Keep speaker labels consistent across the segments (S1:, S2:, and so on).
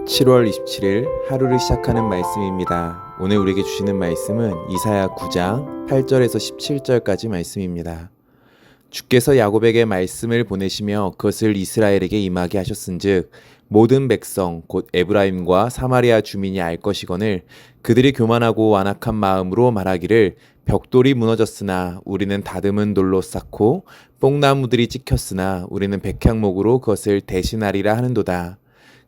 S1: 7월 27일 하루를 시작하는 말씀입니다. 오늘 우리에게 주시는 말씀은 이사야 9장 8절에서 17절까지 말씀입니다. 주께서 야곱에게 말씀을 보내시며 그것을 이스라엘에게 임하게 하셨은즉 모든 백성 곧 에브라임과 사마리아 주민이 알 것이거늘 그들이 교만하고 완악한 마음으로 말하기를 벽돌이 무너졌으나 우리는 다듬은 돌로 쌓고 뽕나무들이 찍혔으나 우리는 백향목으로 그것을 대신하리라 하는도다.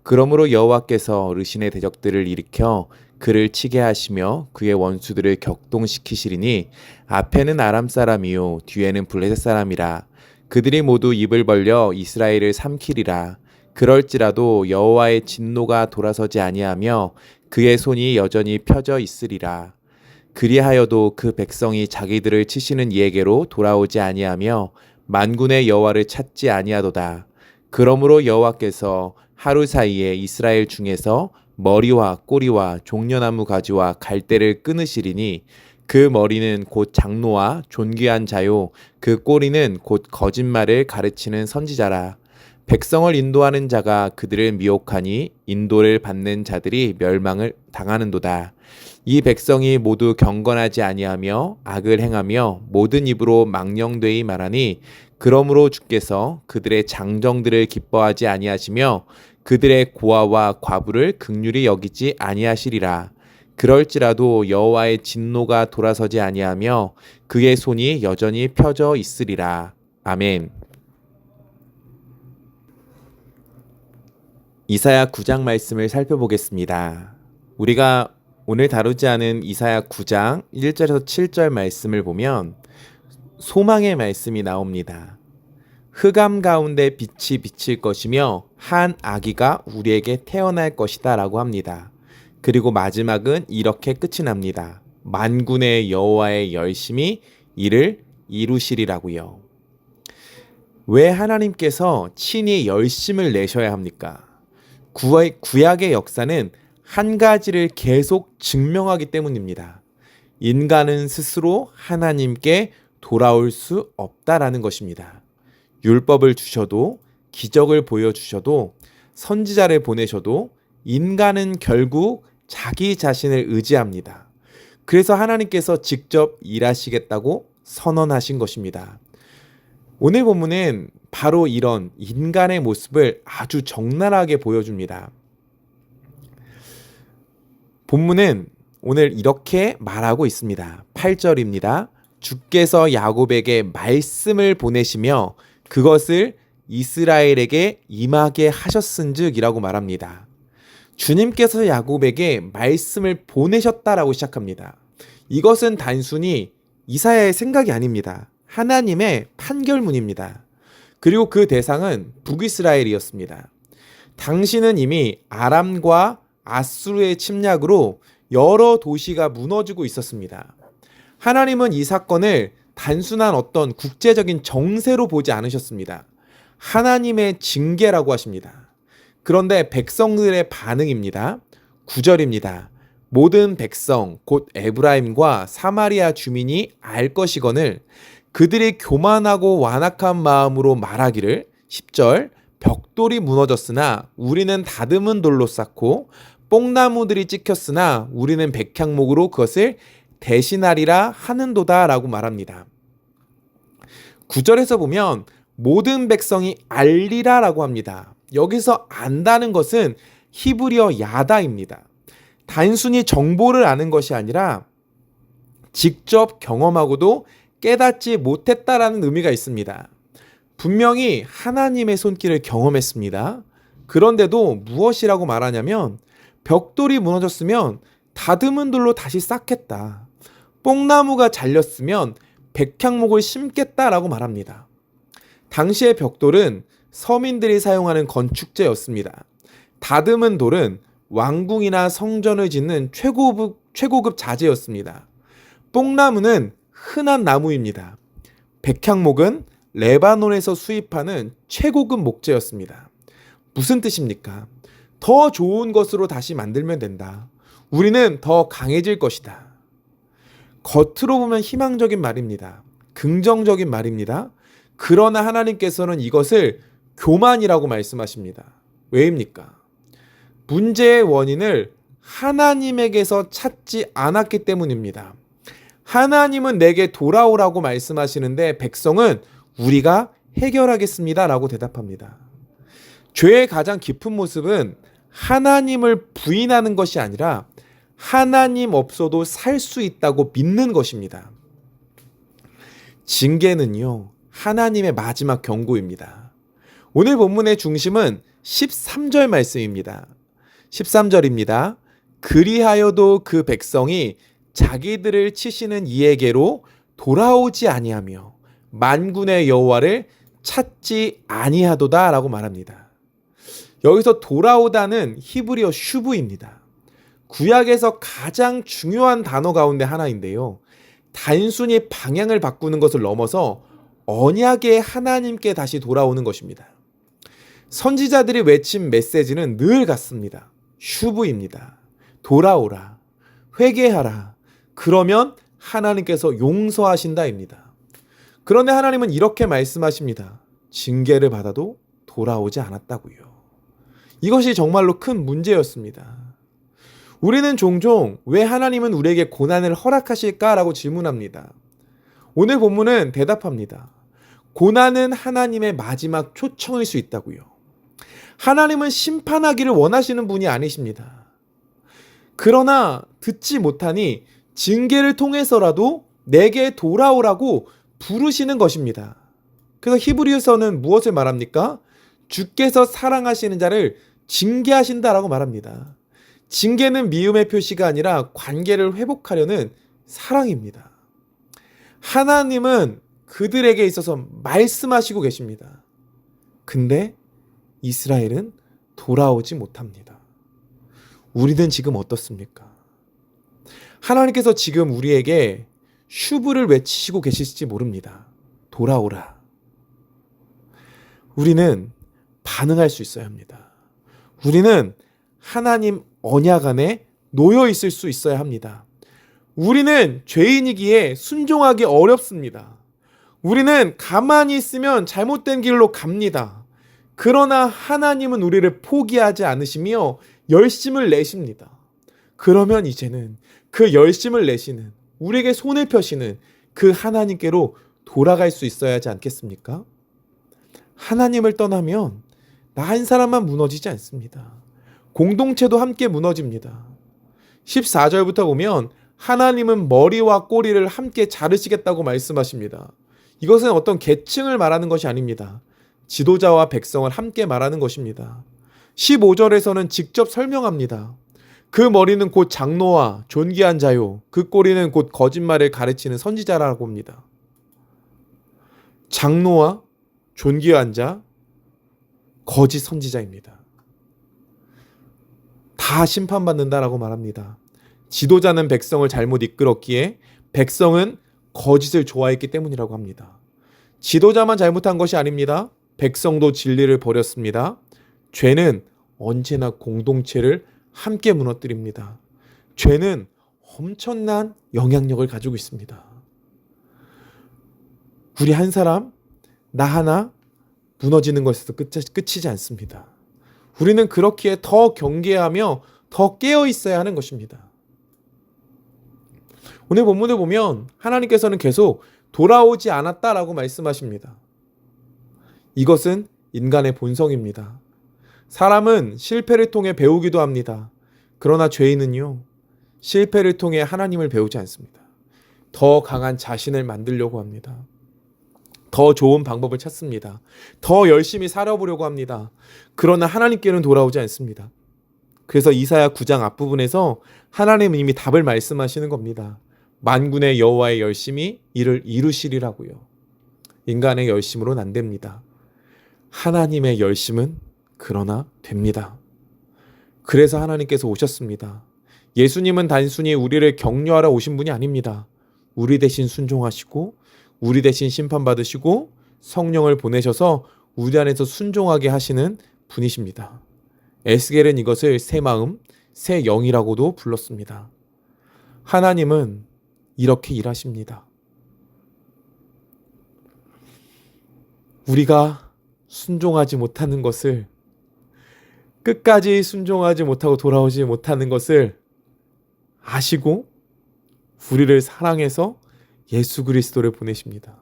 S1: 그러므로 여호와께서 르신의 대적들을 일으켜 그를 치게 하시며 그의 원수들을 격동시키시리니 앞에는 아람 사람이요 뒤에는 블레셋 사람이라. 그들이 모두 입을 벌려 이스라엘을 삼키리라. 그럴지라도 여호와의 진노가 돌아서지 아니하며 그의 손이 여전히 펴져 있으리라. 그리하여도 그 백성이 자기들을 치시는 이에게로 돌아오지 아니하며 만군의 여호와를 찾지 아니하도다. 그러므로 여호와께서 하루 사이에 이스라엘 중에서 머리와 꼬리와 종려나무 가지와 갈대를 끊으시리니 그 머리는 곧 장로와 존귀한 자요 그 꼬리는 곧 거짓말을 가르치는 선지자라. 백성을 인도하는 자가 그들을 미혹하니 인도를 받는 자들이 멸망을 당하는도다. 이 백성이 모두 경건하지 아니하며 악을 행하며 모든 입으로 망령되이 말하니 그러므로 주께서 그들의 장정들을 기뻐하지 아니하시며 그들의 고아와 과부를 긍휼히 여기지 아니하시리라. 그럴지라도 여호와의 진노가 돌아서지 아니하며 그의 손이 여전히 펴져 있으리라. 아멘. 이사야 9장 말씀을 살펴보겠습니다. 우리가 오늘 다루지 않은 이사야 9장 1절에서 7절 말씀을 보면 소망의 말씀이 나옵니다. 흑암 가운데 빛이 비칠 것이며 한 아기가 우리에게 태어날 것이다 라고 합니다. 그리고 마지막은 이렇게 끝이 납니다. 만군의 여호와의 열심히 이를 이루시리라고요. 왜 하나님께서 친히 열심을 내셔야 합니까? 구약의 역사는 한 가지를 계속 증명하기 때문입니다. 인간은 스스로 하나님께 돌아올 수 없다라는 것입니다. 율법을 주셔도 기적을 보여주셔도 선지자를 보내셔도 인간은 결국 자기 자신을 의지합니다. 그래서 하나님께서 직접 일하시겠다고 선언하신 것입니다. 오늘 본문은 바로 이런 인간의 모습을 아주 적나라하게 보여줍니다. 본문은 오늘 이렇게 말하고 있습니다. 8절입니다. 주께서 야곱에게 말씀을 보내시며 그것을 이스라엘에게 임하게 하셨은즉 이라고 말합니다. 주님께서 야곱에게 말씀을 보내셨다라고 시작합니다. 이것은 단순히 이사야의 생각이 아닙니다. 하나님의 판결문입니다. 그리고 그 대상은 북이스라엘이었습니다. 당시는 이미 아람과 아수르의 침략으로 여러 도시가 무너지고 있었습니다. 하나님은 이 사건을 단순한 어떤 국제적인 정세로 보지 않으셨습니다. 하나님의 징계라고 하십니다. 그런데 백성들의 반응입니다. 9절입니다. 모든 백성 곧 에브라임과 사마리아 주민이 알 것이거늘 그들이 교만하고 완악한 마음으로 말하기를 10절 벽돌이 무너졌으나 우리는 다듬은 돌로 쌓고 뽕나무들이 찍혔으나 우리는 백향목으로 그것을 대신하리라 하는도다 라고 말합니다. 9절에서 보면 모든 백성이 알리라 라고 합니다. 여기서 안다는 것은 히브리어 야다입니다. 단순히 정보를 아는 것이 아니라 직접 경험하고도 깨닫지 못했다라는 의미가 있습니다. 분명히 하나님의 손길을 경험했습니다. 그런데도 무엇이라고 말하냐면 벽돌이 무너졌으면 다듬은 돌로 다시 쌓겠다. 뽕나무가 잘렸으면 백향목을 심겠다라고 말합니다. 당시의 벽돌은 서민들이 사용하는 건축재였습니다. 다듬은 돌은 왕궁이나 성전을 짓는 최고급 자재였습니다. 뽕나무는 흔한 나무입니다. 백향목은 레바논에서 수입하는 최고급 목재였습니다. 무슨 뜻입니까? 더 좋은 것으로 다시 만들면 된다. 우리는 더 강해질 것이다. 겉으로 보면 희망적인 말입니다. 긍정적인 말입니다. 그러나 하나님께서는 이것을 교만이라고 말씀하십니다. 왜입니까? 문제의 원인을 하나님에게서 찾지 않았기 때문입니다. 하나님은 내게 돌아오라고 말씀하시는데 백성은 우리가 해결하겠습니다 라고 대답합니다. 죄의 가장 깊은 모습은 하나님을 부인하는 것이 아니라 하나님 없어도 살 수 있다고 믿는 것입니다. 징계는요, 하나님의 마지막 경고입니다. 오늘 본문의 중심은 13절 말씀입니다. 13절입니다. 그리하여도 그 백성이 자기들을 치시는 이에게로 돌아오지 아니하며 만군의 여호와를 찾지 아니하도다 라고 말합니다. 여기서 돌아오다는 히브리어 슈브입니다. 구약에서 가장 중요한 단어 가운데 하나인데요. 단순히 방향을 바꾸는 것을 넘어서 언약의 하나님께 다시 돌아오는 것입니다. 선지자들이 외친 메시지는 늘 같습니다. 슈브입니다. 돌아오라. 회개하라. 그러면 하나님께서 용서하신다입니다. 그런데 하나님은 이렇게 말씀하십니다. 징계를 받아도 돌아오지 않았다고요. 이것이 정말로 큰 문제였습니다. 우리는 종종 왜 하나님은 우리에게 고난을 허락하실까라고 질문합니다. 오늘 본문은 대답합니다. 고난은 하나님의 마지막 초청일 수 있다고요. 하나님은 심판하기를 원하시는 분이 아니십니다. 그러나 듣지 못하니 징계를 통해서라도 내게 돌아오라고 부르시는 것입니다. 그래서 히브리서는 무엇을 말합니까? 주께서 사랑하시는 자를 징계하신다라고 말합니다. 징계는 미움의 표시가 아니라 관계를 회복하려는 사랑입니다. 하나님은 그들에게 있어서 말씀하시고 계십니다. 근데 이스라엘은 돌아오지 못합니다. 우리는 지금 어떻습니까? 하나님께서 지금 우리에게 슈브를 외치시고 계실지 모릅니다. 돌아오라. 우리는 반응할 수 있어야 합니다. 우리는 하나님 언약 안에 놓여 있을 수 있어야 합니다. 우리는 죄인이기에 순종하기 어렵습니다. 우리는 가만히 있으면 잘못된 길로 갑니다. 그러나 하나님은 우리를 포기하지 않으시며 열심을 내십니다. 그러면 이제는 그 열심을 내시는, 우리에게 손을 펴시는 그 하나님께로 돌아갈 수 있어야 하지 않겠습니까? 하나님을 떠나면 나 한 사람만 무너지지 않습니다. 공동체도 함께 무너집니다. 14절부터 보면 하나님은 머리와 꼬리를 함께 자르시겠다고 말씀하십니다. 이것은 어떤 계층을 말하는 것이 아닙니다. 지도자와 백성을 함께 말하는 것입니다. 15절에서는 직접 설명합니다. 그 머리는 곧 장로와 존귀한 자요. 그 꼬리는 곧 거짓말을 가르치는 선지자라고 합니다. 장로와 존귀한 자, 거짓 선지자입니다. 다 심판받는다라고 말합니다. 지도자는 백성을 잘못 이끌었기에 백성은 거짓을 좋아했기 때문이라고 합니다. 지도자만 잘못한 것이 아닙니다. 백성도 진리를 버렸습니다. 죄는 언제나 공동체를 함께 무너뜨립니다. 죄는 엄청난 영향력을 가지고 있습니다. 우리 한 사람, 나 하나 무너지는 것에서 끝이지 않습니다. 우리는 그렇기에 더 경계하며 더 깨어 있어야 하는 것입니다. 오늘 본문을 보면 하나님께서는 계속 돌아오지 않았다라고 말씀하십니다. 이것은 인간의 본성입니다. 사람은 실패를 통해 배우기도 합니다. 그러나 죄인은요, 실패를 통해 하나님을 배우지 않습니다. 더 강한 자신을 만들려고 합니다. 더 좋은 방법을 찾습니다. 더 열심히 살아보려고 합니다. 그러나 하나님께는 돌아오지 않습니다. 그래서 이사야 9장 앞부분에서 하나님은 이미 답을 말씀하시는 겁니다. 만군의 여호와의 열심이 이를 이루시리라고요. 인간의 열심으로는 안 됩니다. 하나님의 열심은 그러나 됩니다. 그래서 하나님께서 오셨습니다. 예수님은 단순히 우리를 격려하러 오신 분이 아닙니다. 우리 대신 순종하시고 우리 대신 심판받으시고 성령을 보내셔서 우리 안에서 순종하게 하시는 분이십니다. 에스겔은 이것을 새 마음, 새 영이라고도 불렀습니다. 하나님은 이렇게 일하십니다. 우리가 순종하지 못하는 것을 끝까지 순종하지 못하고 돌아오지 못하는 것을 아시고 우리를 사랑해서 예수 그리스도를 보내십니다.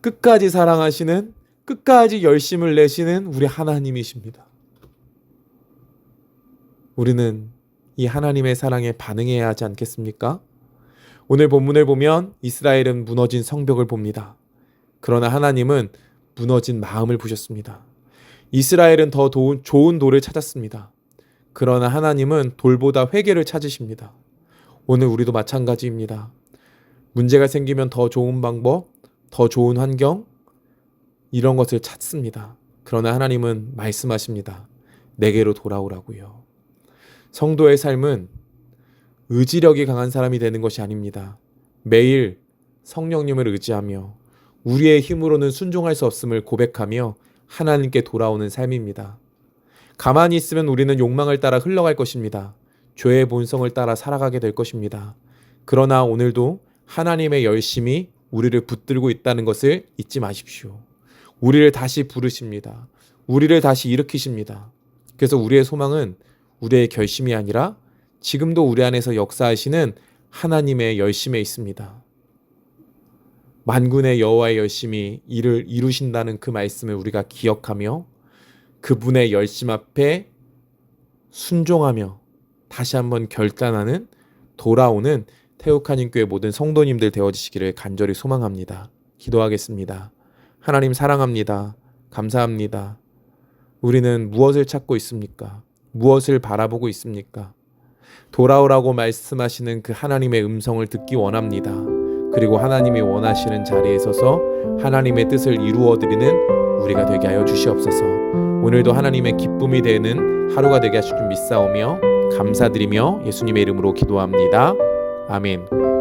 S1: 끝까지 사랑하시는, 끝까지 열심을 내시는 우리 하나님이십니다. 우리는 이 하나님의 사랑에 반응해야 하지 않겠습니까? 오늘 본문을 보면 이스라엘은 무너진 성벽을 봅니다. 그러나 하나님은 무너진 마음을 보셨습니다. 이스라엘은 더 좋은 돌을 찾았습니다. 그러나 하나님은 돌보다 회개를 찾으십니다. 오늘 우리도 마찬가지입니다. 문제가 생기면 더 좋은 방법, 더 좋은 환경, 이런 것을 찾습니다. 그러나 하나님은 말씀하십니다. 내게로 돌아오라고요. 성도의 삶은 의지력이 강한 사람이 되는 것이 아닙니다. 매일 성령님을 의지하며 우리의 힘으로는 순종할 수 없음을 고백하며 하나님께 돌아오는 삶입니다. 가만히 있으면 우리는 욕망을 따라 흘러갈 것입니다. 죄의 본성을 따라 살아가게 될 것입니다. 그러나 오늘도 하나님의 열심이 우리를 붙들고 있다는 것을 잊지 마십시오. 우리를 다시 부르십니다. 우리를 다시 일으키십니다. 그래서 우리의 소망은 우리의 결심이 아니라 지금도 우리 안에서 역사하시는 하나님의 열심에 있습니다. 만군의 여호와의 열심이 이를 이루신다는 그 말씀을 우리가 기억하며 그분의 열심 앞에 순종하며 다시 한번 결단하는, 돌아오는 태욱하님교회 모든 성도님들 되어주시기를 간절히 소망합니다. 기도하겠습니다. 하나님 사랑합니다. 감사합니다. 우리는 무엇을 찾고 있습니까? 무엇을 바라보고 있습니까? 돌아오라고 말씀하시는 그 하나님의 음성을 듣기 원합니다. 그리고 하나님이 원하시는 자리에 서서 하나님의 뜻을 이루어드리는 우리가 되게 하여 주시옵소서. 오늘도 하나님의 기쁨이 되는 하루가 되게 하실 줄 믿사오며 감사드리며 예수님의 이름으로 기도합니다. 아멘.